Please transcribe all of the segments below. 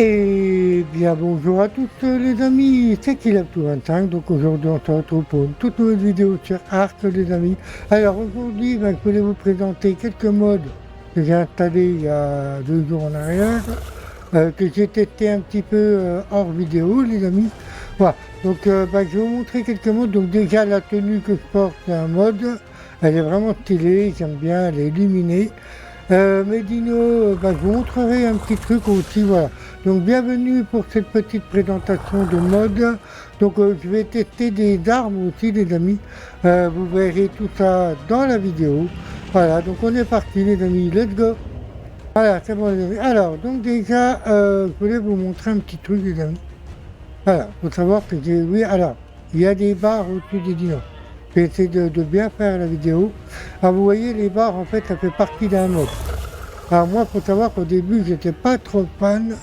Et bien bonjour à tous les amis, c'est Kilab25, donc aujourd'hui on se retrouve pour une toute nouvelle vidéo sur Arc les amis. Alors aujourd'hui je voulais vous présenter quelques modes que j'ai installés il y a 2 jours en arrière, que j'ai testé un petit peu hors vidéo les amis. Voilà, donc je vais vous montrer quelques modes. Donc déjà la tenue que je porte c'est un mode, elle est vraiment stylée, j'aime bien, elle est illuminée. Mes dinos, je vous montrerai un petit truc aussi, voilà. Donc bienvenue pour cette petite présentation de mode. Donc je vais tester des armes aussi les amis. Vous verrez tout ça dans la vidéo. Voilà, donc on est parti les amis, let's go. Voilà, c'est bon les amis. Alors, donc déjà, je voulais vous montrer un petit truc les amis. Voilà, faut savoir que j'ai, oui, alors, il y a des barres au-dessus des dinos. J'ai essayé de bien faire la vidéo. Alors vous voyez les barres en fait ça fait partie d'un mode. Alors moi il faut savoir qu'au début j'étais pas trop fan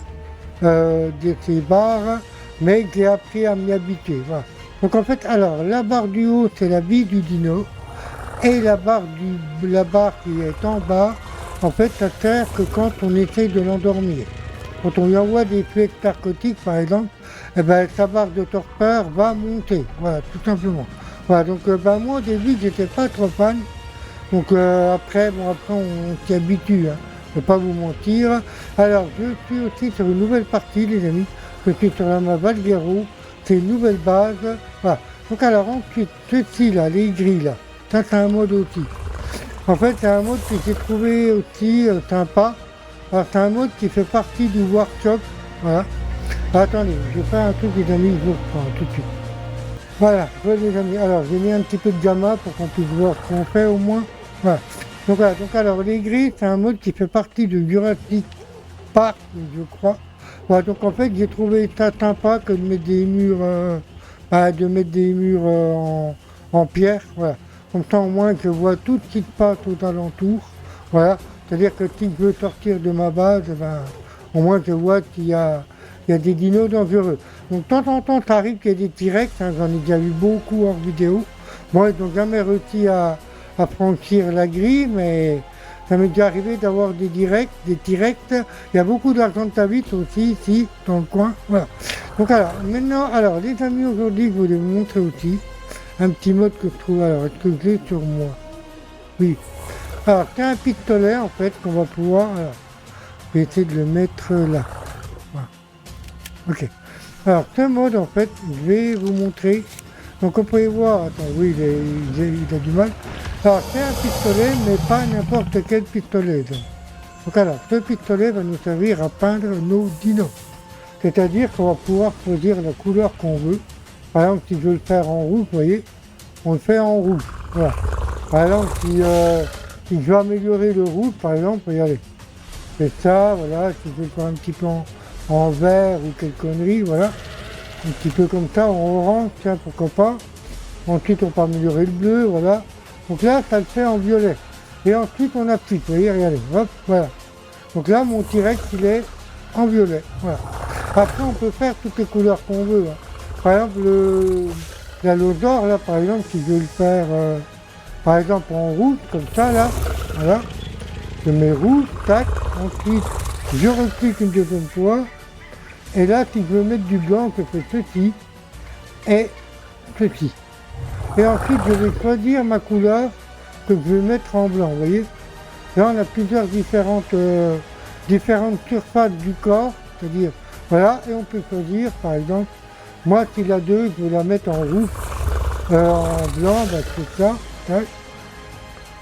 de ces barres, mais j'ai appris à m'y habituer. Voilà. Donc en fait alors la barre du haut c'est la vie du dino et la barre qui est en bas en fait ça sert que quand on essaye de l'endormir. Quand on lui envoie des fluides narcotiques par exemple, eh ben, sa barre de torpeur va monter, voilà tout simplement. Voilà, donc moi au début j'étais pas trop fan, donc après on s'y habitue, hein, je vais pas vous mentir. Alors je suis aussi sur une nouvelle partie les amis, je suis sur la map Valguero, c'est une nouvelle base, voilà. Donc alors ensuite ceci là, les grilles là, ça c'est un mode aussi. En fait c'est un mode que j'ai trouvé aussi sympa, alors c'est un mode qui fait partie du workshop, voilà. Attendez, je vais faire un truc les amis, je vous reprends tout de suite. Voilà, les amis, alors j'ai mis un petit peu de gamma pour qu'on puisse voir ce qu'on fait au moins. Voilà. Donc voilà, donc alors les grilles, c'est un mode qui fait partie de Jurassic Park, je crois. Voilà, donc en fait j'ai trouvé ça sympa que de mettre des murs, en pierre, voilà. Comme ça au moins je vois tout ce qui se passe aux alentours. Voilà. C'est-à-dire que si je veux sortir de ma base, au moins je vois il y a des dinos dangereux. Donc de temps en temps, ça arrive qu'il y ait des T-Rex, hein, j'en ai déjà vu beaucoup hors vidéo. Moi, ils n'ont jamais réussi à franchir la grille, mais ça m'est déjà arrivé d'avoir des T-Rex. Il y a beaucoup d'argent de ta vite aussi, ici, dans le coin. Voilà. Donc alors, maintenant, alors les amis, aujourd'hui, je voulais vous montrer aussi un petit mode que je trouve. Alors, est-ce que je l'ai sur moi? Oui. Alors, c'est un pistolet, en fait, qu'on va pouvoir... Alors, je vais essayer de le mettre là. Voilà. Ok. Alors ce mode en fait, je vais vous montrer. Donc on peut y voir, attends, oui il a du mal. Alors c'est un pistolet, mais pas n'importe quel pistolet. Donc alors, ce pistolet va nous servir à peindre nos dinos. C'est-à-dire qu'on va pouvoir choisir la couleur qu'on veut. Par exemple, si je veux le faire en rouge, vous voyez, on le fait en rouge. Voilà. Par exemple, si je veux améliorer le rouge, par exemple, regardez. C'est ça, voilà, si je veux le faire un petit peu en vert ou quelle connerie, voilà. Un petit peu comme ça, en orange, tiens, pourquoi pas. Ensuite, on peut améliorer le bleu, voilà. Donc là, ça le fait en violet. Et ensuite, on applique, vous voyez, regardez, hop, voilà. Donc là, mon T-Rex, il est en violet, voilà. Après, on peut faire toutes les couleurs qu'on veut, hein. Par exemple, l'allosaure, là, par exemple, si je veux le faire, par exemple, en rouge, comme ça, là, voilà. Je mets rouge, tac, ensuite, je reclique une deuxième fois. Et là, si je veux mettre du blanc, je fais ceci et ceci. Et ensuite, je vais choisir ma couleur que je vais mettre en blanc, vous voyez. Là, on a plusieurs différentes surfaces du corps, c'est-à-dire, voilà, et on peut choisir, par exemple, moi, s'il a deux, je vais la mettre en rouge, en blanc, c'est ça. Tac.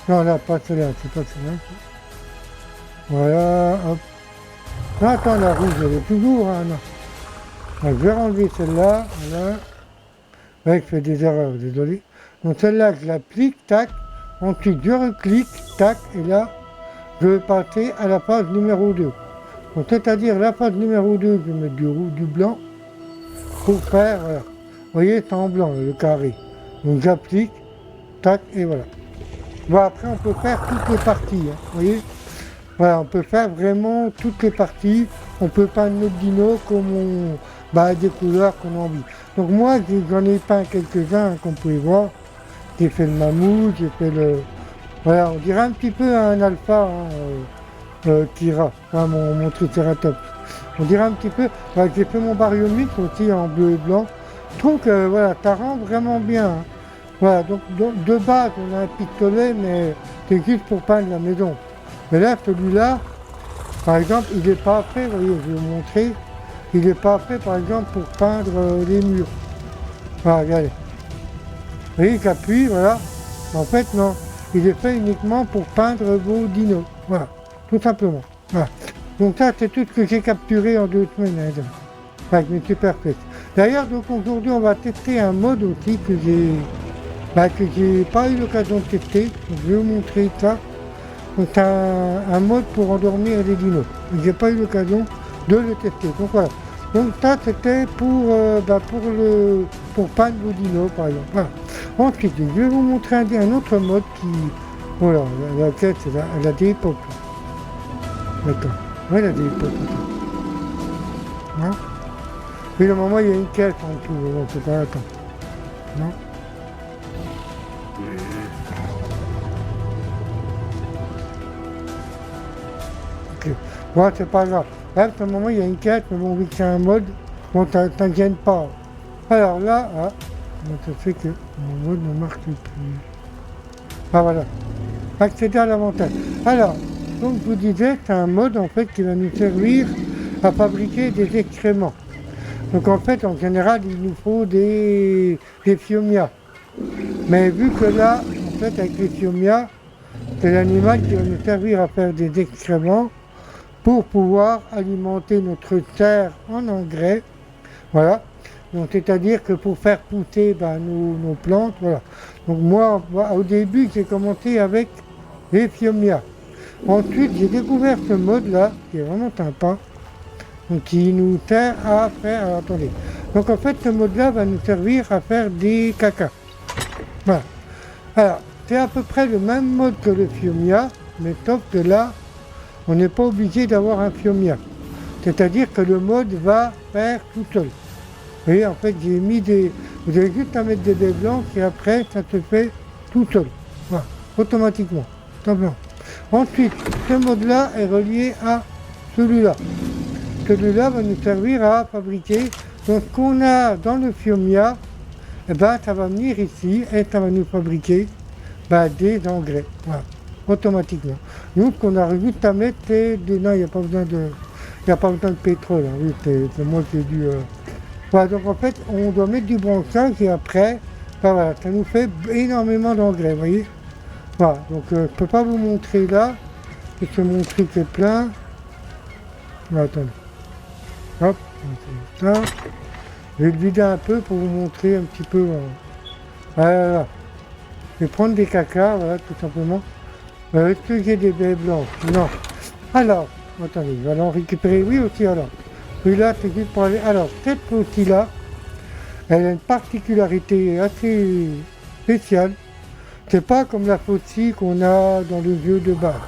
Non, là, pas celle-là, c'est pas celle-là. Voilà, hop. Non, attends, la rouge, elle est toujours, hein, non. Donc, je vais enlever celle-là, voilà. Ouais, je fais des erreurs, désolé. Donc celle-là, je l'applique, tac. Ensuite, je reclique, tac, et là, je vais passer à la phase numéro 2. Donc c'est-à-dire la phase numéro 2, je vais mettre du blanc pour faire, voilà. Vous voyez, c'est en blanc, le carré. Donc j'applique, tac, et voilà. Bon, après, on peut faire toutes les parties, hein, vous voyez. Voilà, on peut faire vraiment toutes les parties. On peut peindre notre dino comme des couleurs qu'on a envie. Donc moi, j'en ai peint quelques-uns, hein, comme vous pouvez voir. J'ai fait le mammouth, j'ai fait le... Voilà, on dirait un petit peu un alpha, hein, Kira, enfin, mon triceratops. On dirait un petit peu, voilà, j'ai fait mon baryomix aussi en bleu et blanc. Je trouve que voilà, ça rend vraiment bien. Hein. Voilà, donc de base, on a un pistolet, mais c'est juste pour peindre la maison. Mais là, celui-là, par exemple, il n'est pas fait, vous voyez, je vais vous montrer, il n'est pas fait, par exemple, pour peindre les murs. Voilà, regardez. Vous voyez, j'appuie, voilà. En fait, non. Il est fait uniquement pour peindre vos dinos. Voilà, tout simplement. Voilà. Donc ça, c'est tout ce que j'ai capturé en 2 semaines, hein, avec mes superflex. D'ailleurs, donc aujourd'hui, on va tester un mode aussi que j'ai pas eu l'occasion de tester. Donc, je vais vous montrer ça. Donc c'est un mode pour endormir les dinos. J'ai pas eu l'occasion de le tester. Donc voilà. Donc ça c'était pour peindre vos dinos par exemple. Voilà. Ensuite, je vais vous montrer un autre mode qui. Voilà, la tête, elle a des époques. D'accord. Oui, elle a des époques. Non. Oui, normalement il y a une caisse en dessous, on peut pas attendre. Non. Ok. Bon, c'est pas grave. Là, à ce moment, il y a une quête, mais bon, vu que c'est un mode, bon, t'en gêne pas. Alors là, ça fait que mon mode ne marche plus. Ah voilà. Accéder à l'avantage. Alors, donc je vous disais, c'est un mode en fait qui va nous servir à fabriquer des excréments. Donc en fait, en général, il nous faut des Phiomia. Mais vu que là, en fait, avec les Phiomia, c'est l'animal qui va nous servir à faire des excréments pour pouvoir alimenter notre terre en engrais. Voilà. Donc c'est-à-dire que pour faire pousser nos plantes, voilà. Donc moi, au début, j'ai commencé avec les Phiomia. Ensuite, j'ai découvert ce mode-là, qui est vraiment sympa, donc qui nous sert à faire... Alors, attendez. Donc en fait, ce mode-là va nous servir à faire des cacas. Voilà. Alors, c'est à peu près le même mode que le Phiomia, mais sauf que là, on n'est pas obligé d'avoir un Phiomia. C'est-à-dire que le mode va faire tout seul. Vous voyez, en fait, j'ai mis des... Vous avez juste à mettre des baies blanches et après, ça se fait tout seul. Voilà, automatiquement. Simplement. Ensuite, ce mode-là est relié à celui-là. Celui-là va nous servir à fabriquer. Donc, ce qu'on a dans le Phiomia, eh ben, ça va venir ici et ça va nous fabriquer des engrais. Voilà, automatiquement. Nous, ce qu'on a juste à mettre, c'est des... Non, il n'y a pas besoin de... Il n'y a pas besoin de pétrole. Hein. Oui, c'est moi qui ai dû... Voilà, donc en fait, on doit mettre du bronzage et après, voilà, ça nous fait énormément d'engrais, vous voyez. Voilà, donc je ne peux pas vous montrer là, parce que mon truc est plein. Voilà, attendez. Hop, on fait ça. Je vais le vider un peu pour vous montrer un petit peu. Voilà. Je vais prendre des cacas, voilà, tout simplement. Est-ce que j'ai des baies blanches? Non. Alors, attendez, je vais aller en récupérer. Oui aussi, alors. Celui-là, c'est juste pour aller... Alors, cette faucille-là, elle a une particularité assez spéciale. C'est pas comme la faucille qu'on a dans le jeu de base.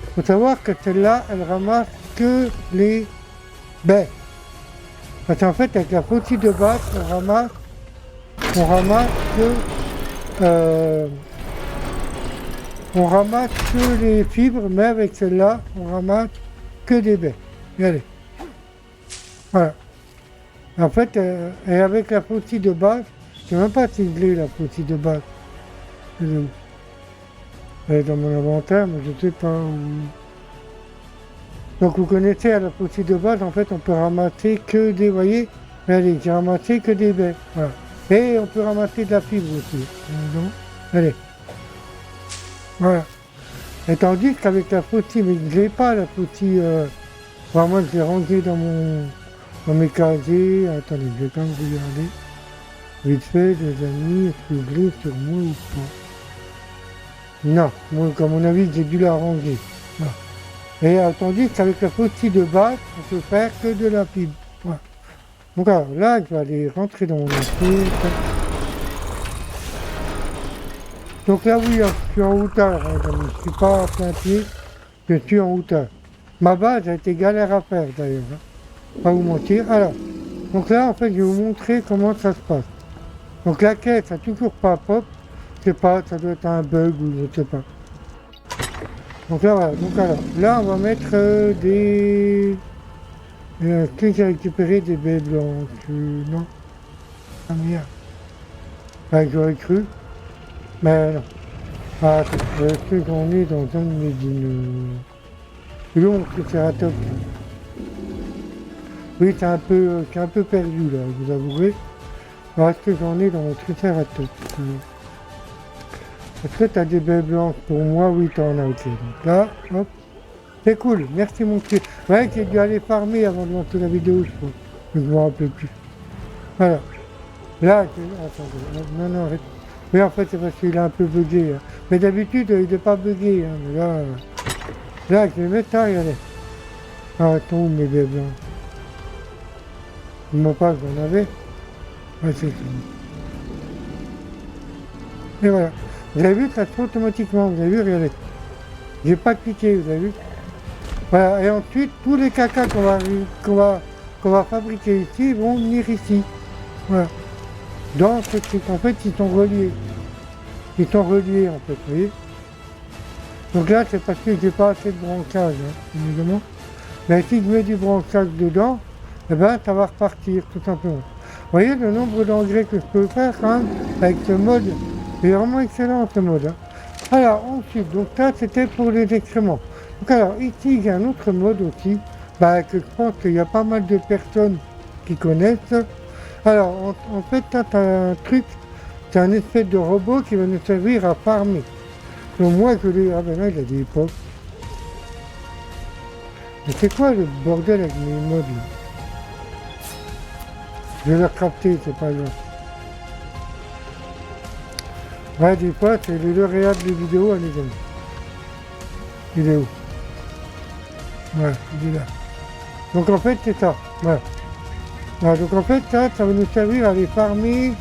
Il faut savoir que celle-là, elle ramasse que les baies. Parce qu'en fait, avec la faucille de base, on ramasse que les fibres, mais avec celle-là, on ramasse que des baies. Regardez. Voilà. En fait, et avec la faucille de base, je ne sais même pas si je l'ai la faucille de base. Elle est dans mon inventaire, mais je ne sais pas où. Donc vous connaissez à la faucille de base, en fait, on peut ramasser que des, vous voyez, allez, j'ai ramassé que des baies. Voilà. Et on peut ramasser de la fibre aussi. Donc, allez. Voilà. Et tandis qu'avec la faucille, mais je n'ai pas la faucille, moi je l'ai rangée dans mes casiers. Attendez, je vais quand même regarder. Vite fait, les amis, est-ce que je l'ai sur moi ou pas? Non, moi, à mon avis, j'ai dû la ranger. Voilà. Et tandis qu'avec la faucille de base, on peut faire que de la fibre. Voilà. Donc alors, là, je vais aller rentrer dans mon assiette. Donc là, oui, je suis en hauteur, hein, je ne suis pas à plein pied, je suis en hauteur. Ma base a été galère à faire d'ailleurs, hein. Pas vous mentir. Alors, donc là, en fait, je vais vous montrer comment ça se passe. Donc la caisse a toujours pas pop, je sais pas, ça doit être un bug ou je sais pas. Donc là, voilà. Donc alors, là, on va mettre des Qui j'ai récupéré des baies blanches? Non. Ah merde. Enfin, j'aurais cru. Mais non. Ah, est-ce que j'en ai dans un de mes dîners? Long triceratops. Oui, c'est un peu perdu là, vous avouerez. Alors, est-ce que j'en ai dans mon triceratops? Est-ce que t'as des baies blanches pour moi? Oui, t'en as, ok. Donc là, hop. C'est cool, merci mon petit. Ouais, j'ai dû aller farmer avant de lancer la vidéo, je crois. Je me rappelle plus. Voilà. Là, attendez, non, arrête. Mais en fait, c'est parce qu'il est un peu bugué. Hein. Mais d'habitude, il n'est pas bugué. Hein. Mais là, je vais mettre ça, regardez. Ah, attends, mes baies blancs. Ils m'ont pas, j'en avais. Ouais, c'est fini. Et voilà. Vous avez vu, ça se fait automatiquement. Vous avez vu, regardez. J'ai pas cliqué, vous avez vu. Voilà. Et ensuite, tous les cacas qu'on va fabriquer ici vont venir ici. Voilà. Dans ce truc, en fait, ils sont reliés. Ils sont reliés, en fait, vous voyez. Donc là, c'est parce que j'ai pas assez de branchage, hein, évidemment. Mais si je mets du branchage dedans, eh ben, ça va repartir, tout simplement. Vous voyez le nombre d'engrais que je peux faire, quand même, avec ce mode. C'est vraiment excellent, ce mode. Hein. Alors, ensuite, donc ça, c'était pour les excréments. Donc alors, ici, j'ai un autre mode aussi, que je pense qu'il y a pas mal de personnes qui connaissent. Alors, en fait, là, tu as un truc, c'est un espèce de robot qui va nous servir à farmer. Donc moi, je l'ai... Ah ben là, il a des époques. Mais c'est quoi le bordel avec mes modes, là? Je vais le crafter, c'est pas grave. Ouais, des fois, c'est le lauréat des vidéos, hein, les amis. Il est où? Ouais, il est là. Donc en fait, c'est ça. Voilà. Voilà, donc en fait, ça va nous servir à aller farmer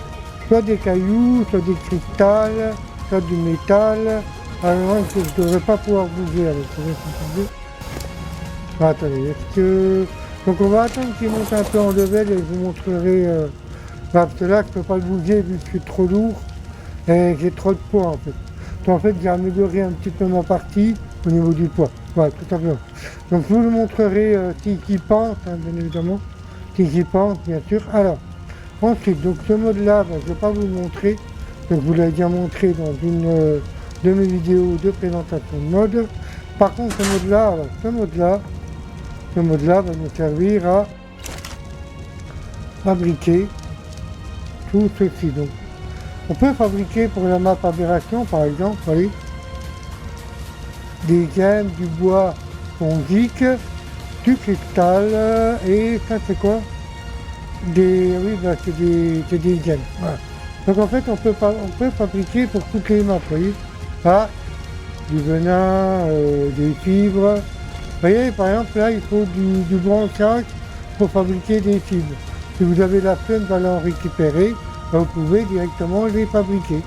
soit des cailloux, soit des cristals, soit du métal. Alors, je ne devrais pas pouvoir bouger avec ça. Attendez, est-ce que... Donc on va attendre qu'il monte un peu en level et je vous montrerai... parce que là, je ne peux pas le bouger vu que je suis trop lourd et j'ai trop de poids en fait. Donc en fait, j'ai amélioré un petit peu ma partie au niveau du poids. Voilà, tout simplement. Donc je vous le montrerai si j'y pense, hein, bien évidemment. Si j'y pense, bien sûr. Alors, ensuite, donc ce mode-là, je ne vais pas vous le montrer. Donc je vous l'ai déjà montré dans une de mes vidéos de présentation de mode. Par contre, ce mode-là va nous servir à fabriquer tout ceci. Donc, on peut fabriquer pour la map aberration, par exemple, vous voyez, des gemmes, du bois fongique, du cristal, et ça c'est quoi? Oui, c'est des gemmes. Voilà. Donc en fait, on peut fabriquer pour toutes les maps, vous voyez. Ah, du venin, des fibres. Vous voyez, par exemple, là, il faut du branchage pour fabriquer des fibres. Si vous avez la flemme d'aller en récupérer, vous pouvez directement les fabriquer.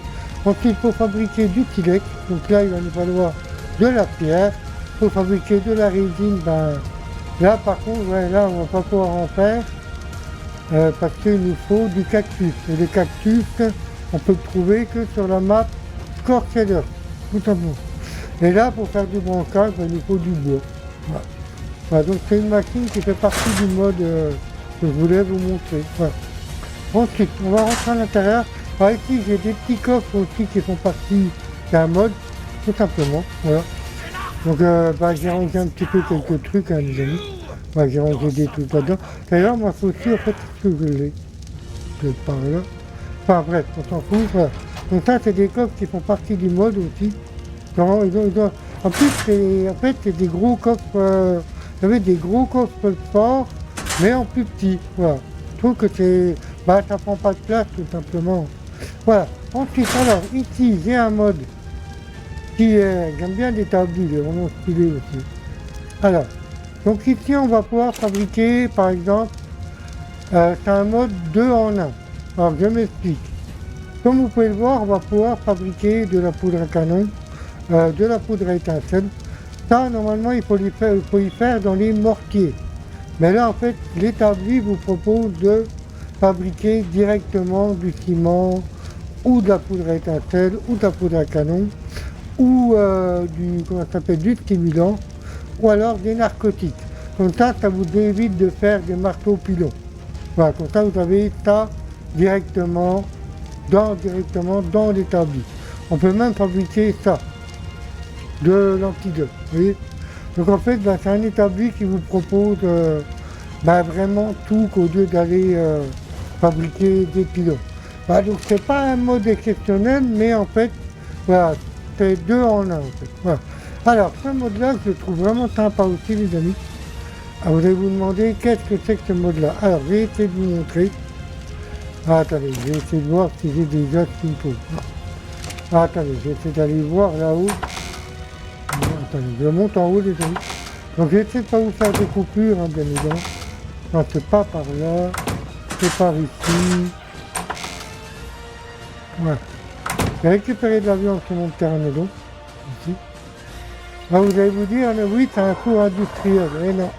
Ensuite, pour fabriquer du silex, donc là, il va nous falloir de la pierre. Pour fabriquer de la résine, là, par contre, ouais, là, on va pas pouvoir en faire parce qu'il nous faut du cactus. Et le cactus, on peut le trouver que sur la map Scorcheder, tout simplement. Et là, pour faire du branchage, il nous faut du bois. Voilà. Voilà, donc c'est une machine qui fait partie du mode que je voulais vous montrer. Voilà. Ensuite, on va rentrer à l'intérieur. Alors ici, j'ai des petits coffres aussi qui font partie d'un mode, tout simplement. Voilà. Donc j'ai rangé un petit peu quelques trucs, hein, les amis. J'ai rangé des trucs là-dedans. D'ailleurs, moi aussi, en fait, ce que je l'ai. Peut-être par là. Enfin bref, on s'en fout. Voilà. Donc ça, c'est des coffres qui font partie du mode aussi. En plus, c'est des gros coffres, vous savez, des gros coffres forts, mais en plus petit. Voilà. Je trouve que ça prend pas de place, tout simplement. Voilà. Ensuite, alors, ici, j'ai un mode j'aime bien l'établi, il est vraiment stylé aussi. Alors, donc ici, on va pouvoir fabriquer, par exemple, c'est un mode 2 en 1. Alors, je m'explique. Comme vous pouvez le voir, on va pouvoir fabriquer de la poudre à canon, de la poudre à étincelle. Ça, normalement, il faut y faire dans les mortiers. Mais là, en fait, l'établi vous propose de fabriquer directement du ciment, ou de la poudre à étincelle, ou de la poudre à canon, ou du stimulant, ou alors des narcotiques. Comme ça vous évite de faire des marteaux pilons. Voilà, comme ça vous avez ça directement dans l'établi. On peut même fabriquer ça, de l'antidote, vous voyez. Donc en fait, c'est un établi qui vous propose vraiment tout qu'au lieu d'aller fabriquer des pilons. Donc c'est pas un mode exceptionnel, mais en fait, voilà, c'est deux en un en fait. Voilà. Alors ce mode-là, je le trouve vraiment sympa aussi les amis. Alors, vous allez vous demander qu'est-ce que c'est que ce mode-là. Alors je vais essayer de vous montrer. Attendez, je vais essayer de voir si j'ai déjà ce qu'il me faut. Attendez, je vais essayer d'aller voir là-haut. Attendez, je monte en haut les amis. Donc je vais essayer de pas vous faire des coupures, bien évidemment. Non, c'est pas par là, c'est par ici. Voilà. J'ai récupéré de la viande sur mon terrain maison, ici. Là vous allez vous dire, oui, c'est un four industriel. Eh non.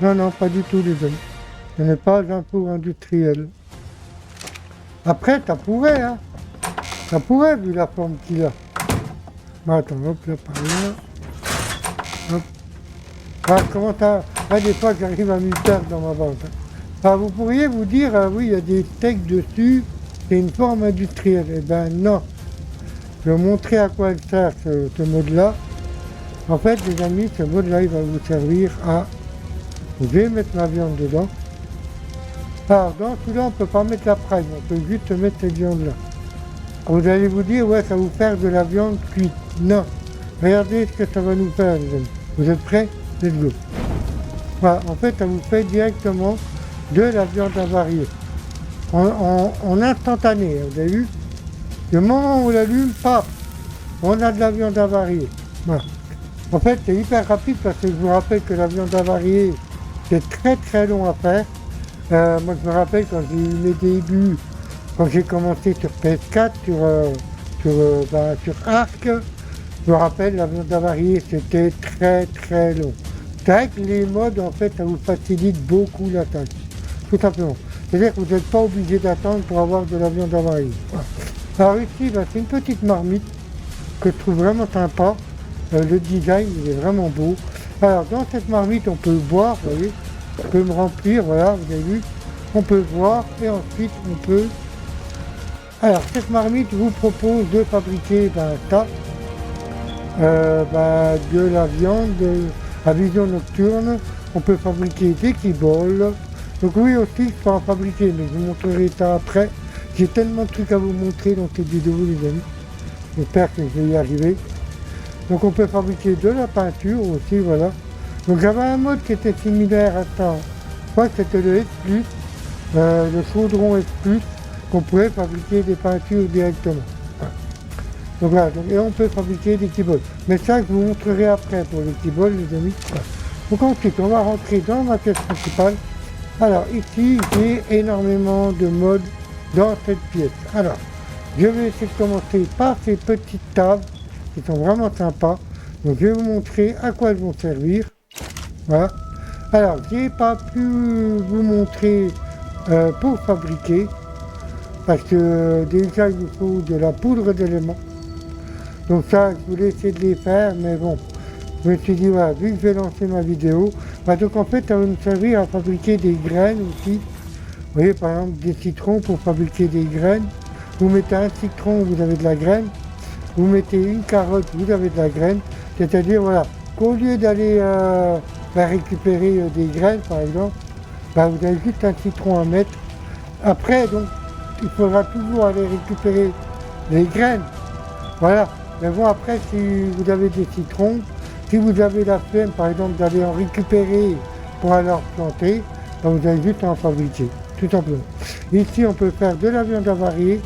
Non, non, pas du tout les amis. Ce n'est pas un four industriel. Après, ça pourrait, hein. Ça pourrait, vu la forme qu'il a. Bah, attends, hop, là, par là. Hop. Ah, comment ça... Là, des fois, j'arrive à m'y perdre dans ma vente. Hein. Vous pourriez vous dire, oui, il y a des steaks dessus, c'est une forme industrielle. Eh ben, non. Je vais vous montrer à quoi elle sert, ce mode-là. En fait, les amis, ce mode-là, il va vous servir à... Je vais mettre ma viande dedans. Alors, dans celui-là, on ne peut pas mettre la prime, on peut juste mettre cette viande-là. Vous allez vous dire, ouais, ça va vous faire de la viande cuite. Non. Regardez ce que ça va nous faire, les amis. Vous êtes prêts? Let's go. Voilà, en fait, ça vous fait directement de la viande avariée. En instantané, vous avez vu? Le moment où on l'allume, paf, on a de la viande avariée. Voilà. En fait, c'est hyper rapide parce que je vous rappelle que la viande avariée, c'est très très long à faire. Moi, je me rappelle quand j'ai eu mes débuts, quand j'ai commencé sur PS4, sur Arc, je me rappelle, la viande avariée, c'était très très long. C'est vrai que les modes, en fait, ça vous facilite beaucoup la tâche, tout simplement. C'est-à-dire que vous n'êtes pas obligé d'attendre pour avoir de la viande avariée. Voilà. Alors ici, c'est une petite marmite que je trouve vraiment sympa. Le design, il est vraiment beau. Alors, dans cette marmite, on peut boire, vous voyez, on peut me remplir, voilà, vous avez vu, on peut boire et ensuite on peut... Alors, cette marmite vous propose de fabriquer de la viande à vision nocturne. On peut fabriquer des kiboles. Donc oui aussi, je peux en fabriquer, mais je vous montrerai ça après. J'ai tellement de trucs à vous montrer dans cette vidéo, les amis. J'espère que je vais y arriver. Donc on peut fabriquer de la peinture aussi, voilà. Donc j'avais un mode qui était similaire à ça. Je crois que c'était le S+, le chaudron S+, qu'on pouvait fabriquer des peintures directement. Voilà. Donc voilà, et on peut fabriquer des keyboards. Mais ça, je vous montrerai après pour les keyboards, les amis. Voilà. Donc ensuite, on va rentrer dans ma pièce principale. Alors ici, j'ai énormément de modes dans cette pièce. Alors, je vais essayer de commencer par ces petites tables qui sont vraiment sympas. Donc je vais vous montrer à quoi elles vont servir. Voilà. Alors, j'ai pas pu vous montrer pour fabriquer, parce que déjà il vous faut de la poudre d'éléments. Donc ça, je voulais essayer de les faire, mais bon, je me suis dit, voilà, vu que je vais lancer ma vidéo, donc en fait, ça va me servir à fabriquer des graines aussi. Vous voyez, par exemple, des citrons pour fabriquer des graines. Vous mettez un citron, vous avez de la graine. Vous mettez une carotte, vous avez de la graine. C'est-à-dire, voilà, qu'au lieu d'aller récupérer des graines, par exemple, vous avez juste un citron à mettre. Après, donc, il faudra toujours aller récupérer les graines. Voilà. Mais bon, après, si vous avez des citrons, si vous avez la flemme, par exemple, d'aller en récupérer pour aller en planter, vous avez juste à en fabriquer, tout simplement. Ici, on peut faire de la viande avariée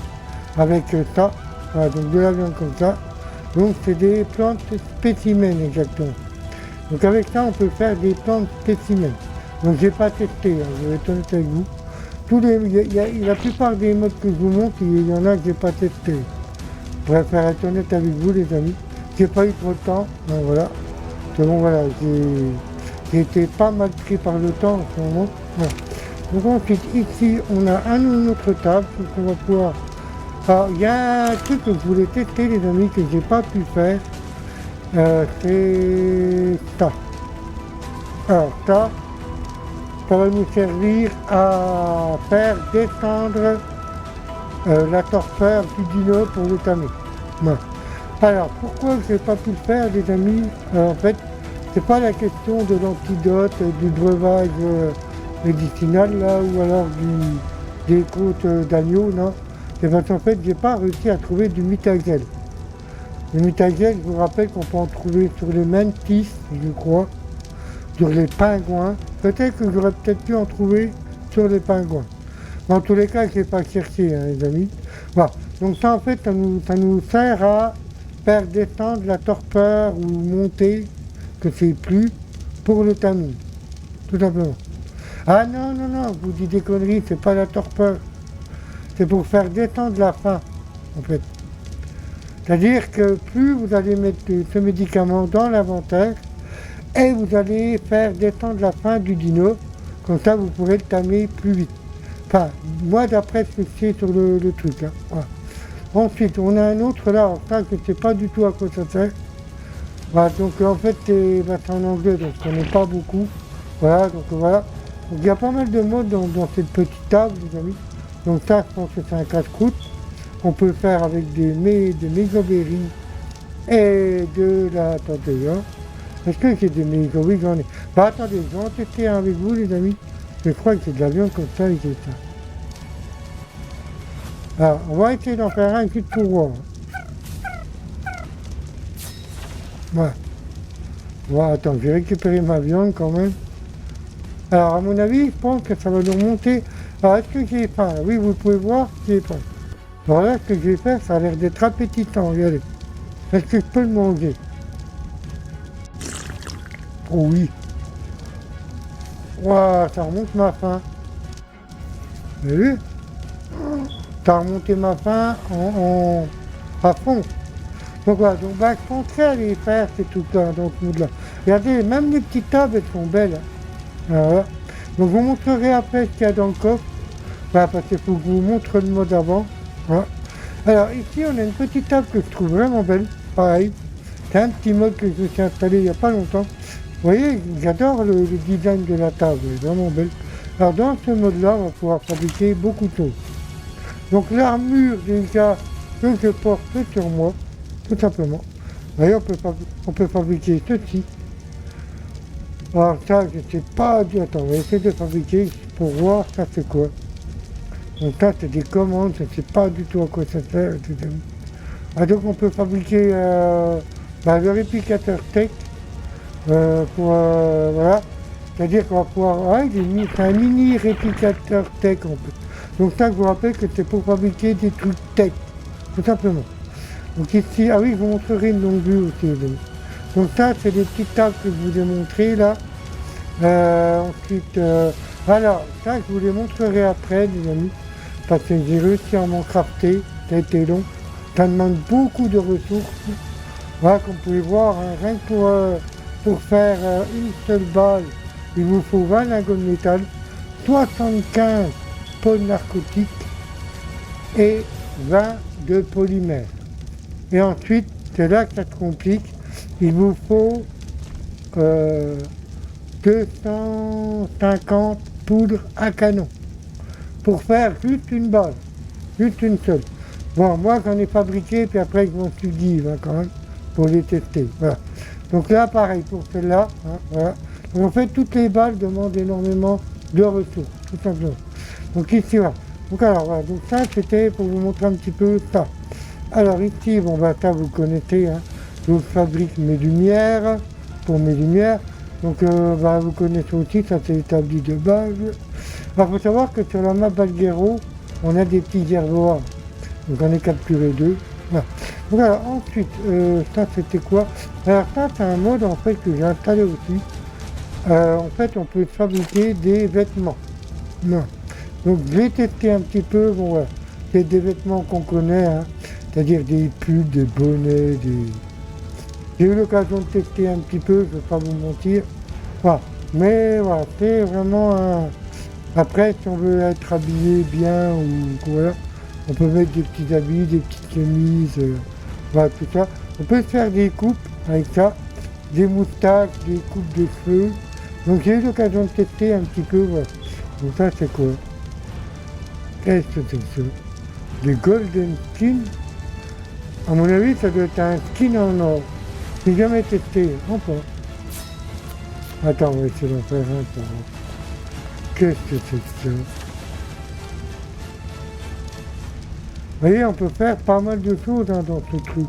avec ça. Voilà, donc de la viande comme ça. Donc, c'est des plantes spécimens, exactement. Donc, avec ça, on peut faire des plantes spécimens. Donc, j'ai pas testé, hein, je vais être honnête avec vous. La plupart des modes que je vous montre, il y en a que j'ai pas testé. Je préfère être honnête avec vous, les amis. J'ai pas eu trop de temps, donc voilà. C'est bon, voilà, j'ai été pas mal pris par le temps en ce moment. Voilà. Donc ensuite, ici, on a une autre table, donc on va pouvoir... Alors, il y a un truc que je voulais tester, les amis, que j'ai pas pu faire. C'est ça. Alors ça va nous servir à faire descendre la torpeur du dino pour le tamer. Voilà. Alors pourquoi je n'ai pas pu le faire les amis? En fait, c'est pas la question de l'antidote, du breuvage médicinal là, ou alors des côtes d'agneau, non. C'est parce qu'en fait, j'ai pas réussi à trouver du mutagel. Le mutagel, je vous rappelle qu'on peut en trouver sur les mantis, je crois, sur les pingouins. Peut-être que j'aurais peut-être pu en trouver sur les pingouins. Mais en tous les cas, je n'ai pas cherché, hein, les amis. Voilà. Donc ça, en fait, ça nous sert à faire descendre la torpeur ou monter, que c'est plus, pour le tamis. Tout simplement. Ah non, non, non, je vous dis des conneries, c'est pas la torpeur. C'est pour faire descendre la faim, en fait. C'est-à-dire que plus vous allez mettre ce médicament dans l'inventaire, et vous allez faire descendre la faim du dino, comme ça vous pourrez le tamer plus vite. Enfin, moi d'après ce que c'est sur le truc. Hein. Voilà. Ensuite, on a un autre là, enfin, je ne sais pas du tout à quoi ça sert. Voilà, donc en fait c'est en anglais, donc je ne connais pas beaucoup. Voilà, donc voilà. Donc il y a pas mal de modes dans cette petite table, les amis. Donc ça, je pense que c'est un casse-croûte. On peut le faire avec des mégoberries et de la... Attendez, hein. Est-ce que c'est des mégoberries? J'en ai. Bah attendez, je vais en tester un avec vous, les amis. Je crois que c'est de la viande comme ça et c'est ça. Alors, on va essayer d'en faire un juste pour voir. Voilà. Voilà, attends, je vais récupérer ma viande quand même. Alors, à mon avis, je pense que ça va nous remonter. Alors, est-ce que j'ai faim? Oui, vous pouvez voir, j'ai faim. Alors là, ce que je vais faire, ça a l'air d'être appétissant, regardez. Est-ce que je peux le manger? Oh oui. Waouh, ça remonte ma faim. Vous avez vu? Ça a remonté ma faim à fond. Donc voilà, donc bah, je penserais à les faire ces trucs-là, dans ce mode-là. Regardez, même les petites tables, elles sont belles. Voilà. Donc je vous montrerai après ce qu'il y a dans le coffre. Voilà, parce qu'il faut que je vous montre le mode avant. Voilà. Alors ici, on a une petite table que je trouve vraiment belle. Pareil. C'est un petit mode que je me suis installé il n'y a pas longtemps. Vous voyez, j'adore le design de la table, elle est vraiment belle. Alors dans ce mode-là, on va pouvoir fabriquer beaucoup de choses. Donc l'armure déjà que je porte sur moi, tout simplement. Vous voyez, on peut fabriquer ceci. Alors ça, je ne sais pas du... Attends, on va essayer de fabriquer pour voir ça c'est quoi. Donc ça, c'est des commandes, je ne sais pas du tout à quoi ça sert. Ah, donc on peut fabriquer le réplicateur tech. Voilà. C'est-à-dire qu'on va pouvoir... Ouais, c'est un mini réplicateur tech en fait. Donc ça, je vous rappelle que c'est pour fabriquer des trucs tech, tout simplement. Donc ici, ah oui, je vous montrerai une longue vue aussi. Donc ça, c'est des petites tables que je vous ai montrées là. Ensuite, alors, ça, je vous les montrerai après, les amis, parce que j'ai réussi à m'en crafter, ça a été long. Ça demande beaucoup de ressources. Voilà, comme vous pouvez voir, hein, rien que pour faire une seule balle, il vous faut 20 lingots de métal, 75 pots narcotiques et 20 de polymère. Et ensuite, c'est là que ça se complique, il vous faut 250 poudres à canon pour faire juste une balle, juste une seule. Bon, moi j'en ai fabriqué, puis après je m'en suis dit quand même, pour les tester. Voilà. Donc là, pareil pour celle-là. Hein, voilà. Donc, en fait, toutes les balles demandent énormément de ressources, tout simplement. Donc ici, voilà. Donc alors, voilà. Donc ça, c'était pour vous montrer un petit peu ça. Alors ici, bon, bah ça, vous connaissez. Hein. Je fabrique mes lumières, pour mes lumières. Donc, vous connaissez aussi, ça c'est établi de base. Alors, il faut savoir que sur la map Balguero, on a des petits gerbois. Donc, j'en ai capturé 2. Voilà. Donc alors ensuite, ça c'était quoi? Alors ça c'est un mode en fait que j'ai installé aussi. En fait on peut fabriquer des vêtements. Non. Donc je vais tester un petit peu, bon voilà. C'est des vêtements qu'on connaît, hein. C'est-à-dire des pulls, des bonnets, des... J'ai eu l'occasion de tester un petit peu, je ne vais pas vous mentir. Voilà. Mais voilà, c'est vraiment un... Après si on veut être habillé bien ou voilà. On peut mettre des petits habits, des petites chemises, voilà, tout ça. On peut se faire des coupes avec ça, des moustaches, des coupes de cheveux, Donc j'ai eu l'occasion de tester un petit peu, voilà. Donc ça c'est quoi? Qu'est-ce que c'est que ça? Des golden skins? À mon avis ça doit être un skin en or. J'ai jamais testé, non pas. Attends, on va essayer d'en faire un pour voir. Qu'est-ce que c'est que ça? Vous voyez, on peut faire pas mal de choses hein, dans ce truc. Vous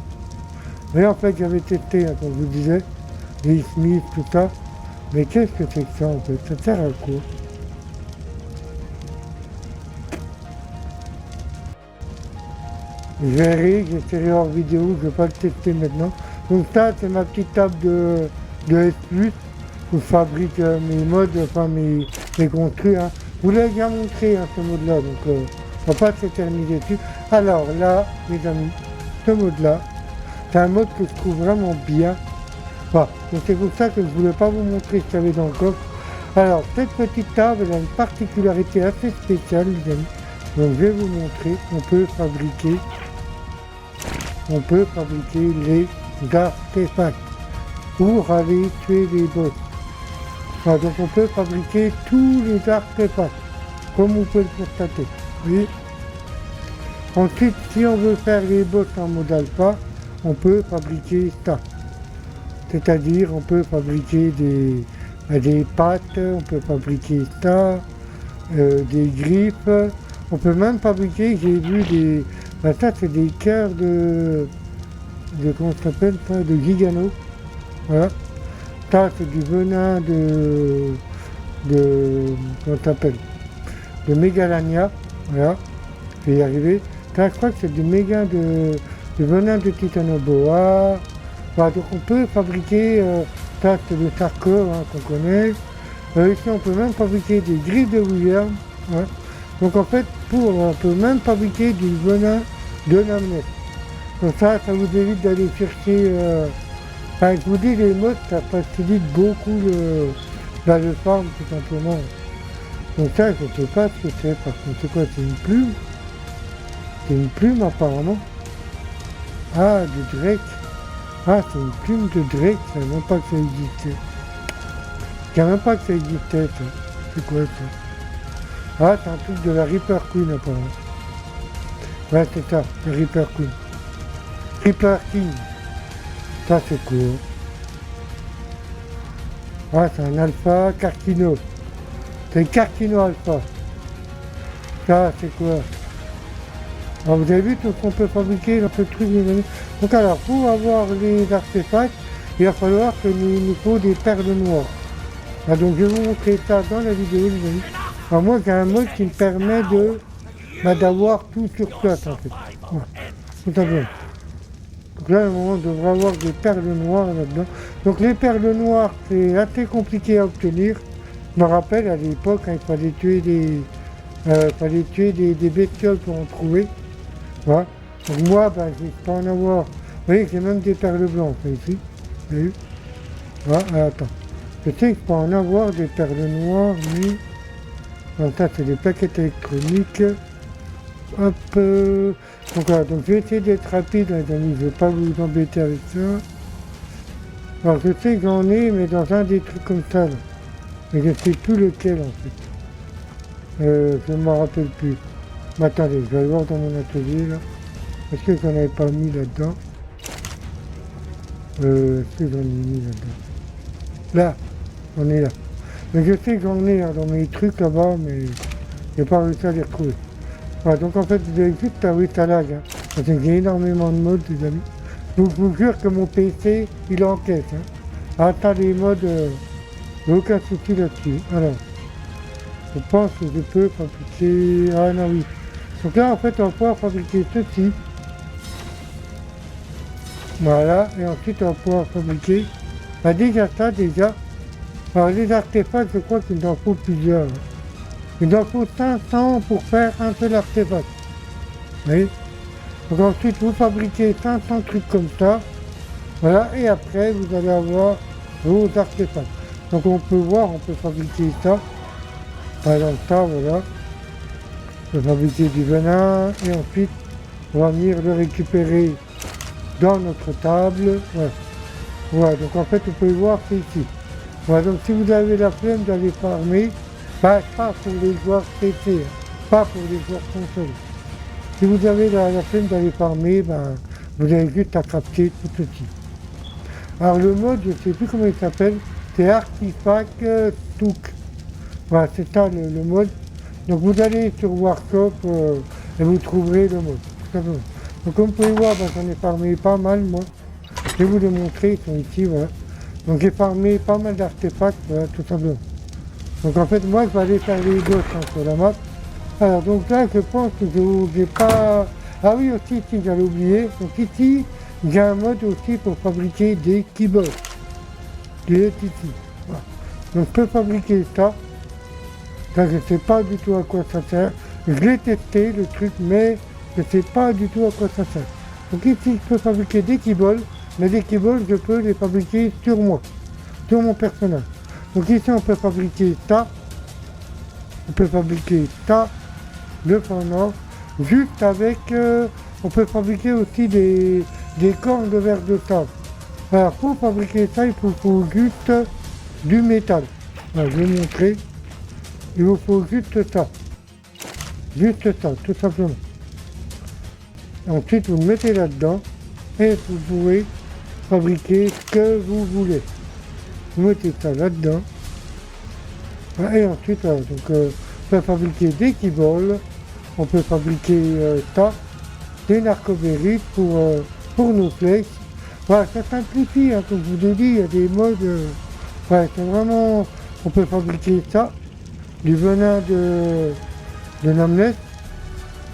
voyez, en fait, j'avais testé, hein, comme je vous disais, les Smith, tout ça. Mais qu'est-ce que c'est que ça, en fait? Ça sert à quoi? Je verrai, j'essaierai hors vidéo, je ne vais pas le tester maintenant. Donc ça, c'est ma petite table de S+, où je fabrique mes modes, enfin mes construits. Hein. Je vous l'ai déjà montré, hein, ce mode-là, donc on ne va pas s'éterniser dessus. Alors là, mes amis, ce mode-là, c'est un mode que je trouve vraiment bien. Voilà. Donc c'est pour ça que je ne voulais pas vous montrer ce qu'il y avait dans le coffre. Alors, cette petite table, elle a une particularité assez spéciale, les amis. Donc je vais vous montrer, on peut fabriquer les artefacts pour aller tuer les boss. Voilà, donc on peut fabriquer tous les artefacts, comme vous pouvez le constater. Oui. Ensuite, si on veut faire les boss en mode alpha, on peut fabriquer ça. C'est-à-dire, on peut fabriquer des pattes, on peut fabriquer ça, des griffes. On peut même fabriquer, j'ai vu des... Ben ça, c'est des cœurs comment ça s'appelle ça? De Gigano. Voilà. Ça, c'est du venin comment ça s'appelle? De Megalania. Voilà. Je vais y arriver. Ça, je crois que c'est du venin de Titanoboa. Voilà, donc on peut fabriquer, ça c'est le Sarko hein, qu'on connaît. Ici, on peut même fabriquer des griffes de Wyvern. Hein. Donc en fait, on peut même fabriquer du venin de Namnet. Donc ça vous évite d'aller chercher... Enfin, je vous dis, les modes, ça facilite beaucoup le farm, tout simplement. Donc ça, je ne sais pas ce que c'est, parce que c'est quoi, c'est une plume? C'est une plume, apparemment. Ah, du Drake. Ah, c'est une plume de Drake, je ne savais même pas que ça existait. Je ne savais même pas que ça existait, ça. C'est quoi, ça? Ah, c'est un truc de la Reaper Queen, apparemment. Ouais, c'est ça, le Reaper Queen. Reaper King. Ça, c'est cool. Ah, c'est un alpha Carquino. C'est un Carquino alpha. Ça, c'est quoi? Alors, vous avez vu tout ce qu'on peut fabriquer dans ce truc, les amis. Donc alors, pour avoir les artefacts, il va falloir que nous faut des perles noires. Ah, donc je vais vous montrer ça dans la vidéo, les amis. Alors moi, j'ai un mode qui me permet d'avoir tout sur place, en fait. Voilà. Tout à fait. Donc là, à un moment, on devrait avoir des perles noires là-dedans. Donc les perles noires, c'est assez compliqué à obtenir. Je me rappelle, à l'époque, hein, il fallait tuer des bestioles pour en trouver. Voilà. Donc moi, ben, je peux en avoir. Vous voyez, j'ai même des perles blanches, là, ici. Vous avez vu? Voilà, attends. Je sais que je peux en avoir des perles noires, mais... Donc ça, c'est des plaquettes électroniques. Hop. Donc voilà, donc je vais essayer d'être rapide, les amis, je ne vais pas vous embêter avec ça. Alors je sais que j'en ai, mais dans un des trucs comme ça, là. Mais je ne sais plus lequel, en fait. Je ne m'en rappelle plus. Mais attendez, je vais aller voir dans mon atelier, là. Est-ce que j'en avais pas mis là-dedans? Est-ce que j'en ai mis là-dedans? Là, on est là. Mais je sais que j'en ai hein, dans mes trucs là-bas, mais j'ai pas réussi à les retrouver. Voilà, donc en fait, vous avez vu que oui, ça lag. Hein. Parce que j'ai énormément de modes, les amis. Donc je vous jure que mon PC, il encaisse. Hein. Attends les modes, aucun souci là-dessus. Alors, je pense que je peux fabriquer... Ah non, oui. Donc là, en fait, on va pouvoir fabriquer ceci. Voilà, et ensuite, on va pouvoir fabriquer... Bah, déjà ça, déjà. Alors, les artefacts, je crois qu'il en faut plusieurs. Hein. Il en faut 500 pour faire un seul artefact. Vous voyez? Donc ensuite, vous fabriquez 500 trucs comme ça. Voilà, et après, vous allez avoir vos artefacts. Donc on peut voir, on peut fabriquer ça. Par exemple, ça, voilà. On peut fabriquer du venin, et ensuite, on va venir le récupérer dans notre table. Voilà. Voilà, donc en fait, vous pouvez voir, c'est ici. Voilà, donc si vous avez la flemme d'aller farmer, bah, pas pour les joueurs PC, hein, pas pour les joueurs console. Si vous avez la flemme d'aller farmer, ben, vous avez juste à crafter tout ceci. Alors le mode, je ne sais plus comment il s'appelle, c'est Artifact Took. Voilà, c'est ça le mode. Donc vous allez sur Workshop et vous trouverez le mode. Tout simplement. Donc comme vous pouvez voir, ben, j'en ai farmé pas mal moi. Je vais vous les montrer, ils sont ici, voilà. Donc j'ai farmé pas mal d'artefacts, voilà, tout simplement. Donc en fait moi je vais aller faire les gosses hein, sur la map. Alors donc là je pense que j'ai pas... Ah oui aussi, si j'allais oublier, donc ici j'ai un mode aussi pour fabriquer des keyboards. Des ici. Voilà. Donc je peux fabriquer ça. Ça je ne sais pas du tout à quoi ça sert. Je l'ai testé le truc mais je ne sais pas du tout à quoi ça sert. Donc ici je peux fabriquer des keyballs, mais des keyballs je peux les fabriquer sur moi, sur mon personnage. Donc ici on peut fabriquer ça, le pendant, juste avec, on peut fabriquer aussi des cornes de verre de sable. Alors pour fabriquer ça il faut juste du métal. Alors, je vais vous montrer, il vous faut juste ça, tout simplement. Ensuite, vous le mettez là-dedans et vous pouvez fabriquer ce que vous voulez. Vous mettez ça là-dedans. Et ensuite, voilà, donc, on peut fabriquer des keyballs, on peut fabriquer ça, des narcoberries pour nos flèches. Voilà, ça simplifie, hein, comme je vous ai dit, il y a des modes. Ouais, c'est vraiment. On peut fabriquer ça, du venin de Namnes.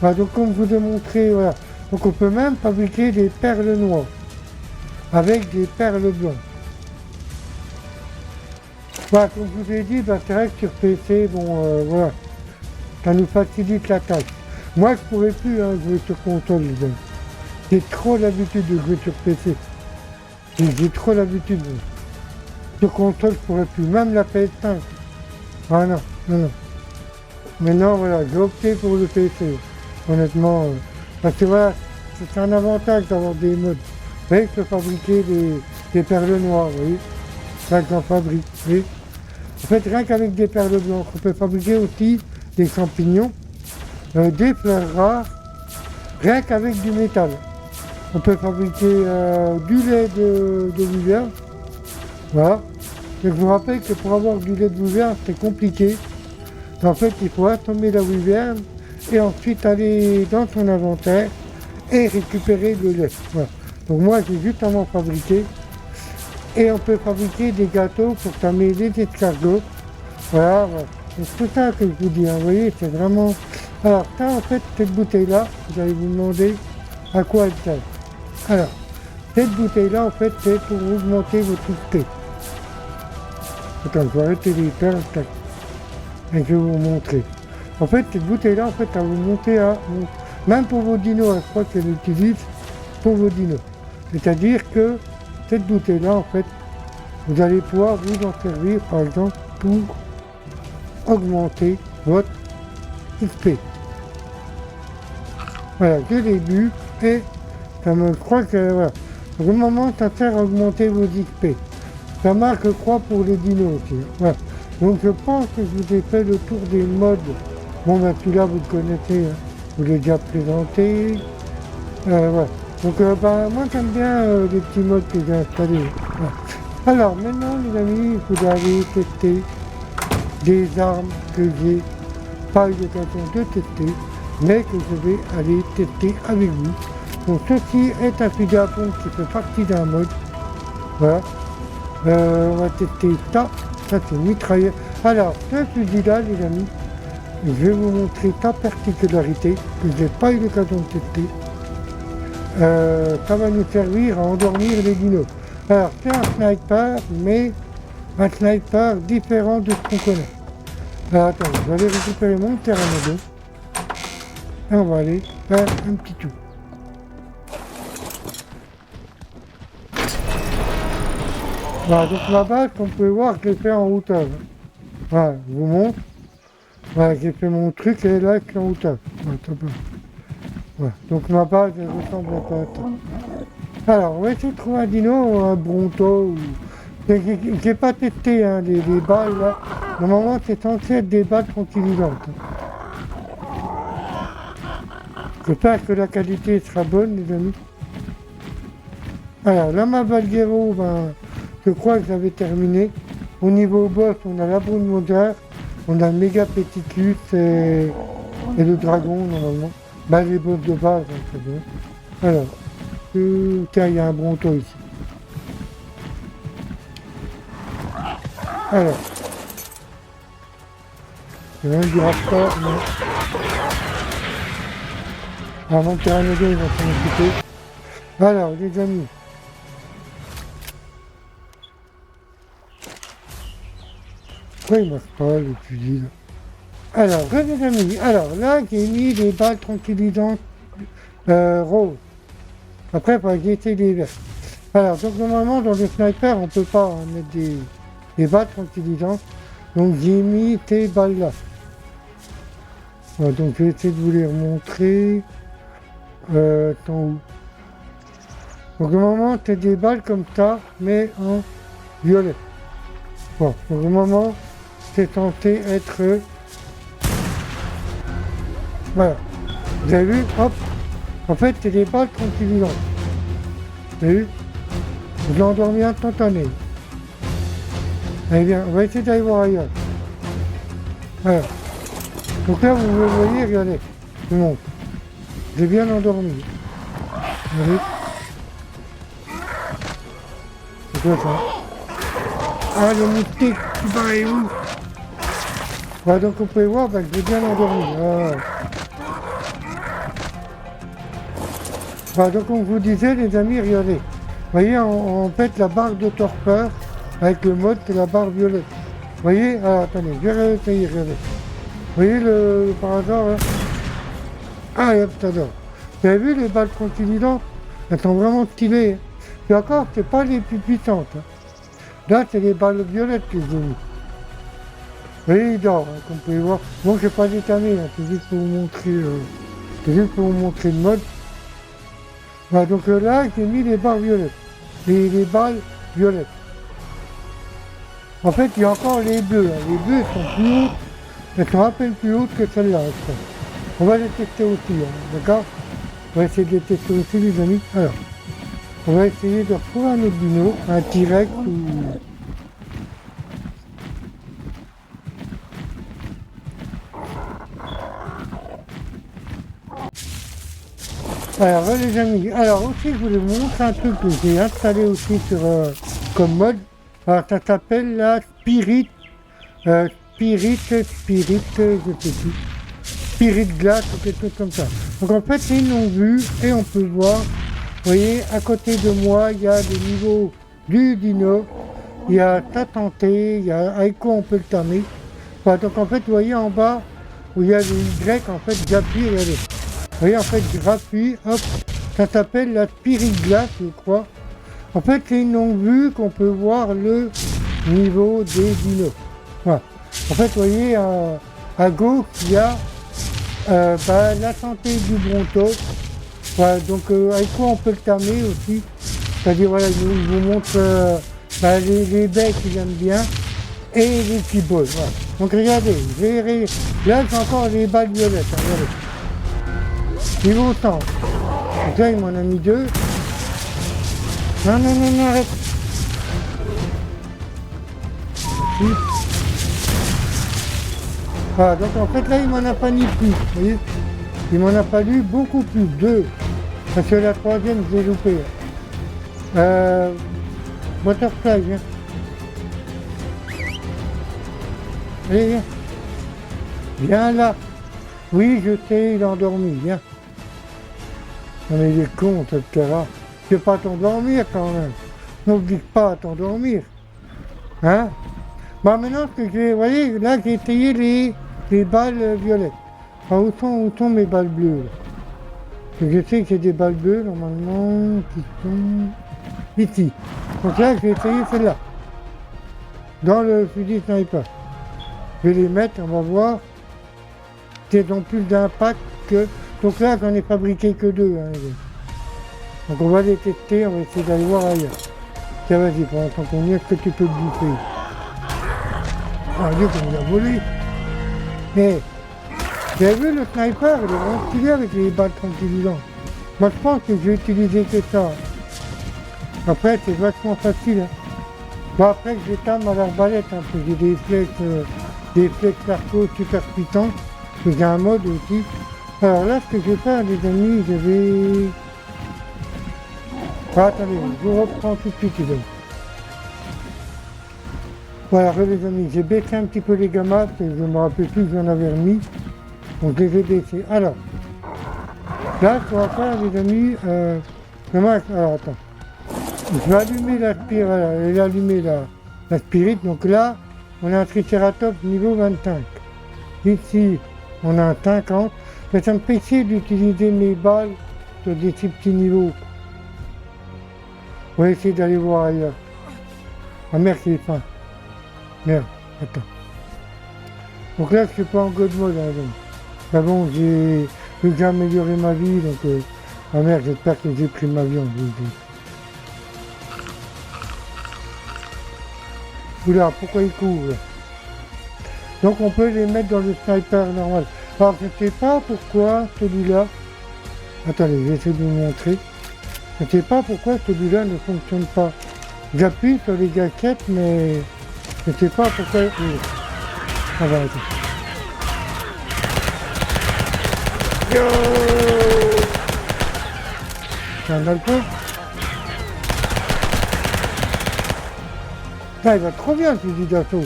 Voilà, donc comme je vous ai montré, voilà. Donc on peut même fabriquer des perles noires avec des perles blanches. Voilà, comme je vous ai dit, bah, c'est vrai que sur PC, bon voilà, ça nous facilite la tâche. Moi je pourrais plus jouer sur console, les amis. J'ai trop l'habitude de jouer sur PC. J'ai trop l'habitude. Sur console je pourrais plus, même la PS5. Ah non. Maintenant voilà, j'ai opté pour le PC. Honnêtement, parce que voilà, c'est un avantage d'avoir des modes. Vous voyez, je peux fabriquer des perles noires, vous voyez. Ça que j'en fabrique, vous voyez. En fait, rien qu'avec des perles blanches, on peut fabriquer aussi des champignons, des fleurs rares, rien qu'avec du métal. On peut fabriquer du lait de wyvern. Voilà. Et je vous rappelle que pour avoir du lait de wyvern, c'est compliqué. En fait, il faut assommer la wyvern et ensuite aller dans son inventaire et récupérer le lait. Voilà. Donc moi, j'ai juste à m'en fabriquer. Et on peut fabriquer des gâteaux pour tamer les escargots. Voilà. C'est tout ça que je vous dis. Hein. Vous voyez, c'est vraiment... Alors, ça, en fait, cette bouteille-là, vous allez vous demander à quoi elle sert. Alors, cette bouteille-là, en fait, c'est pour augmenter votre XP. Attends, je vais arrêter les perles, et je vais vous montrer. En fait, cette bouteille-là, en fait, elle vous monter à... Même pour vos dinos, hein, je crois qu'elle utilise pour vos dinos. C'est-à-dire que cette bouteille-là, en fait, vous allez pouvoir vous en servir, par exemple, pour augmenter votre XP. Voilà, je l'ai bu et ça me croit que, voilà. Pour le moment, ça sert à augmenter vos XP. Ça marche, je crois, pour les dinos aussi. Voilà. Donc je pense que je vous ai fait le tour des modes. Bon, ben celui-là, vous le connaissez, hein. Je vous l'ai déjà présenté. Voilà. Donc moi j'aime bien les petits modes que j'ai installés. Voilà. Alors maintenant les amis, vous allez tester des armes que j'ai pas eu l'occasion de tester, mais que je vais aller tester avec vous. Donc ceci est un fusil à pompe qui fait partie d'un mode. Voilà. On va tester ça. Ça c'est une mitrailleuse. Alors ce fusil-là les amis, je vais vous montrer sa particularité que j'ai pas eu l'occasion de tester. Ça va nous servir à endormir les dinos. Alors c'est un sniper, mais un sniper différent de ce qu'on connaît. Alors attends, je vais aller récupérer mon pteranodon. Et on va aller faire un petit tour. Voilà, donc ma base, comme vous pouvez voir, je l'ai fait en hauteur. Voilà, je vous montre. Voilà, j'ai fait mon truc et là je suis en hauteur. Voilà, voilà. Donc ma base elle ressemble un peu à ça. Alors on va essayer de trouver un dino ou un bronto ou J'ai pas testé hein, les balles là. Normalement c'est censé être des balles tranquillisantes. J'espère que la qualité sera bonne les amis. Alors là ma Valguero, ben, je crois que j'avais terminé. Au niveau boss on a la brune moteur, on a le méga péticus et le dragon normalement. Ben les boss de base, hein, c'est bien. Alors, tiens il y a un bronto ici. Alors, il y a même du raptor, mais... Alors mon Tyrannosaure il va s'en occuper. Alors les amis. Pourquoi il marche pas le fusil là? Alors les amis, alors là j'ai mis des balles tranquillisantes roses. Après il j'ai essayé des verts. Alors donc normalement dans le sniper on peut pas hein, mettre des balles tranquillisantes. Donc j'ai mis ces balles là. Voilà, donc je vais essayer de vous les remontrer. Attends où? Donc normalement c'est des balles comme ça, mais en violet. Bon, donc normalement c'est censé être... Voilà. Vous avez vu? Hop. En fait c'est des balles tranquillisantes. Vous avez vu? Je l'ai endormi instantané. Allez bien, on va essayer d'aller voir ailleurs. Voilà. Donc là vous voyez, regardez. Je vous montre. J'ai bien endormi. Vous voyez? C'est quoi ça? Ah le moustique, tu vas où? Voilà, donc vous pouvez voir, ben, j'ai bien endormi. Voilà, donc on vous disait les amis, regardez. Vous voyez, on pète la barre de torpeur avec le mode de la barre violette. Vous voyez? Alors attendez, je vais réessayer, regardez. Vous voyez le par hasard là? Ah, hop, j'adore. Vous avez vu les balles tranquillisantes? Elles sont vraiment stylées. Hein. Et encore, c'est pas les plus puissantes. Hein. Là, c'est les balles violettes que j'ai mis. Vous voyez, il dort, hein, comme vous pouvez voir. Bon, je n'ai pas détamé, hein, c'est juste pour vous montrer, le mode. Voilà, donc là, j'ai mis les barres violettes. Les balles violettes. En fait, il y a encore les bleus. Hein. Les bleus sont plus hautes. Elles sont à peine plus hautes que celles-là. On va les tester aussi, hein, d'accord? On va essayer de les tester aussi, les amis. Alors, on va essayer de retrouver un autre dino, un T-Rex ou... Alors les amis, alors aussi je voulais vous montrer un truc que j'ai installé aussi sur comme mode. Alors ça s'appelle la Spirit, je sais plus, Spirit Glass ou quelque chose comme ça. Donc en fait c'est une longue-vue et on peut voir, vous voyez, à côté de moi il y a des niveaux du dino, il y a ta tentée, il y a avec quoi on peut le tamer. Voilà, donc en fait vous voyez en bas où il y a les Y, en fait j'appuie, regardez. Vous voyez, en fait, j'appuie, hop, ça s'appelle la Spirit Glass, je crois. En fait, c'est une longue vue qu'on peut voir le niveau des dinos. Voilà. En fait, vous voyez, à gauche, il y a la santé du bronto. Voilà, donc avec quoi on peut le tamer aussi. C'est-à-dire, voilà, je vous montre les becs qu'il aime bien et les petits bols. Voilà. Donc regardez, là, j'ai encore les balles violettes. Hein, regardez. Niveau 100. Donc là, il m'en a mis 2. Non, arrête. Voilà, donc en fait, là, il m'en a pas mis plus. Vous voyez? Il m'en a fallu beaucoup plus. 2. Parce que la troisième, je l'ai loupé. Butterfly, viens. Allez, viens. Viens là. Oui, je sais, il est endormi. Viens. On est des cons, etc. Tu ne peux pas t'endormir quand même. N'oublie pas à t'endormir. Hein? Bah maintenant, ce que j'ai, vous voyez, là j'ai essayé les balles violettes. Enfin, où sont mes balles bleues là? Parce que je sais que j'ai des balles bleues normalement qui sont ici. Donc là, j'ai essayé celle-là. Dans le fusil sniper. Je vais les mettre, on va voir. Elles ont plus d'impact que... Donc là, j'en ai fabriqué que 2. Hein. Donc on va les tester, on va essayer d'aller voir ailleurs. Tiens, vas-y, pendant qu'on y est, est-ce que tu peux le bouffer? Ah, Dieu, qu'on il a volé. Mais, vous avez vu le sniper, il est vraiment stylé avec les balles tranquillisantes. Moi, je pense que je vais utiliser que ça. Après, c'est vachement facile. Hein. Bon, après, je j'étame à l'arbalète, hein, parce que j'ai des flèches narcos super puissants. J'ai un mode aussi. Alors là, ce que je vais faire, les amis, je vais... Ah, attendez, je vous reprends tout de suite, les amis. Voilà, les amis, j'ai baissé un petit peu les gammas, parce que je me rappelle plus que j'en avais remis. Donc, je les ai baissés. Alors, là, ce qu'on va faire, les amis, alors, attends. Je vais allumer la spirit. Donc là, on a un triceratops niveau 25. Ici, on a un 50. Mais ça me fait chier d'utiliser mes balles sur des petits niveaux. On va essayer d'aller voir ailleurs. Ah merde, c'est fin. Merde, attends. Donc là, je suis pas en god mode. Hein, donc. Mais bon, j'ai amélioré ma vie. Donc, ah merde, j'espère que j'ai pris ma viande. Oula, pourquoi il court? Donc on peut les mettre dans le sniper normal. Alors je ne sais pas pourquoi celui-là... Attendez, j'essaie de vous montrer. Je ne sais pas pourquoi celui-là ne fonctionne pas. J'appuie sur les gâchettes, mais je ne sais pas pourquoi... Ah bah attends. Yo, c'est un alcool. Ah, il va trop bien ce fusil d'assaut.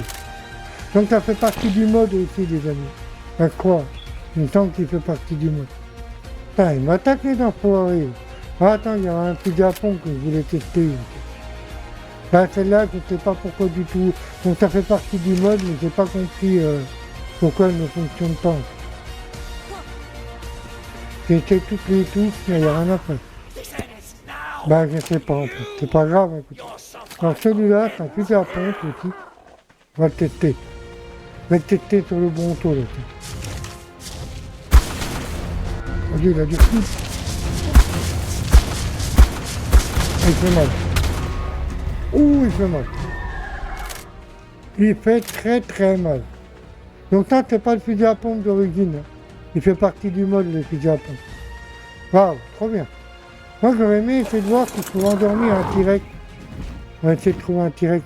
Donc ça fait partie du mode aussi, les amis. Je crois. Il me semble qu'il fait partie du mode. Putain, il m'attaque les enfoirés. Ah, attends, il y a un fusil à pompe que je voulais tester. Là, celle-là, je ne sais pas pourquoi du tout. Donc ça fait partie du mode, mais j'ai pas compris pourquoi elle ne fonctionne pas. J'ai essayé toutes les touches, mais il n'y a rien à faire. Bah, je sais pas en fait. C'est pas grave, écoute. Alors celui-là, c'est un fusil à pompe aussi. On va le tester. On va le tester sur le bon taux là. Oh Dieu, il a du coup. Il fait mal. Ouh, il fait mal. Il fait très très mal. Donc ça, c'est pas le fusil à pompe d'origine. Hein. Il fait partie du mode, le fusil à pompe. Waouh, trop bien. Moi, j'aurais aimé essayer de voir si je pouvais endormir un T-Rex. On va essayer de trouver un T-Rex.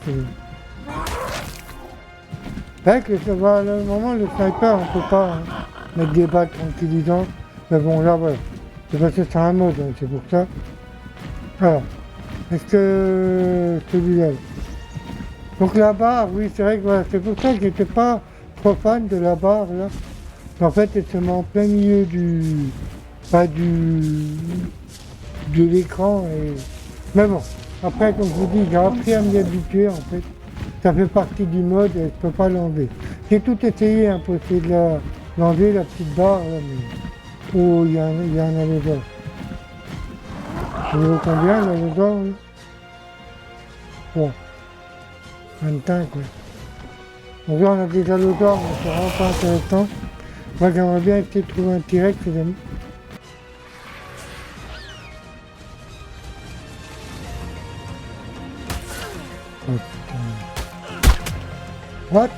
Avec le moment, le sniper, on peut pas hein, mettre des balles tranquillisantes. Mais bon, là, voilà. C'est parce que c'est un mode, hein, c'est pour ça. Alors, est-ce que celui-là... Donc la barre, oui, c'est vrai que voilà, c'est pour ça que j'étais pas trop fan de la barre, là. En fait, elle se met en plein milieu de l'écran. Et... Mais bon, après, comme je vous dis, j'ai appris à m'y habituer, en fait. Ça fait partie du mode et je ne peux pas l'enlever. J'ai tout essayé hein, pour essayer de l'enlever, la petite barre, là, mais... Oh, il y a un allosaure. Il vaut combien, l'allosaure, là? Bon. 25, quoi. Donc là, on a des allosaures, mais c'est vraiment pas intéressant. Moi, j'aimerais bien essayer de trouver un T-Rex, les amis. Oh putain. What?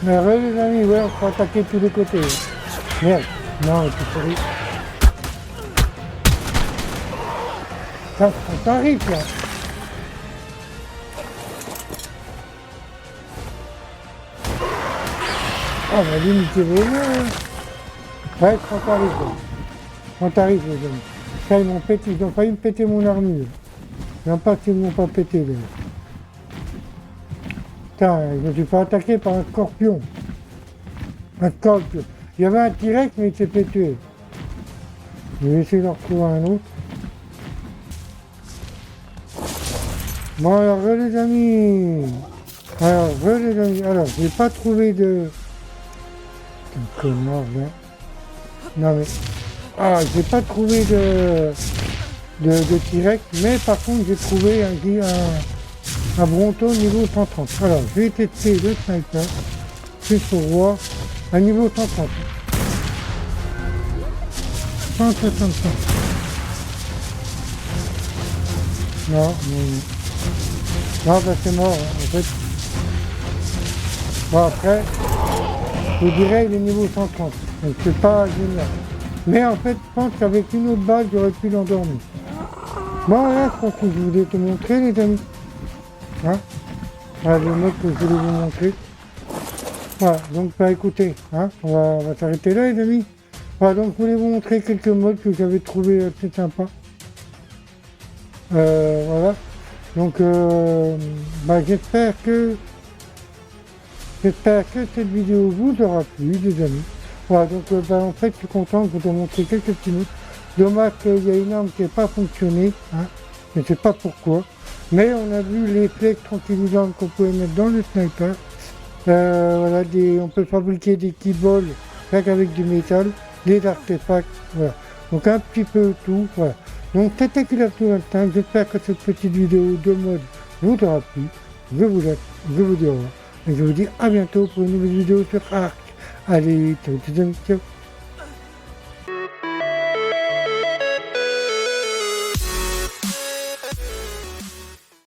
Mais ouais, les amis, ouais, on faut attaquer de tous les côtés. Merde. Non, c'est sérieux. Ça t'arrive, là. Ah, bah, limite, c'est vraiment... Ouais, quand t'arrives, là. Quand t'arrives, les amis. Ça, ils ont failli me péter mon armure. Je ne sais pas s'ils ne m'ont pas pété, là. Putain, je me suis fait attaquer par un scorpion. Un scorpion. Il y avait un T-Rex, mais il s'est fait tuer. Je vais essayer d'en retrouver un autre. Bon, alors, les amis. Alors, j'ai pas trouvé de... Putain, connard, là. Non, mais... Ah, j'ai pas trouvé de T-Rex, mais par contre, j'ai trouvé un Bronto niveau 130. Alors, je vais tester le sniper, juste pour voir, à niveau 130. 165. Non, non, non. Non, bah c'est mort, hein, en fait. Bon, après, je dirais il est niveau 130. Donc c'est pas génial. Mais en fait, je pense qu'avec une autre balle, j'aurais pu l'endormir. Bon, voilà, je pense que je voulais te montrer, les amis. Hein, voilà, le mode que je voulais vous montrer. Voilà, donc bah écoutez, hein, on va s'arrêter là, les amis. Voilà, donc je voulais vous montrer quelques modes que j'avais trouvé assez sympas. Voilà. Donc, bah, j'espère que cette vidéo vous aura plu, les amis. Voilà, donc bah, en fait, je suis content de vous montrer quelques petits mots. Dommage qu'il y a une arme qui n'a pas fonctionné, hein, je ne sais pas pourquoi. Mais on a vu les flèches tranquillisantes qu'on pouvait mettre dans le sniper. Voilà, on peut fabriquer des keyballs avec du métal, des artefacts, voilà. Donc un petit peu tout, voilà. Donc c'était Tentacular Instinct, j'espère que cette petite vidéo de mode vous aura plu. Je vous dis au revoir. Et je vous dis à bientôt pour une nouvelle vidéo sur Ark. Allez, ciao, ciao, ciao.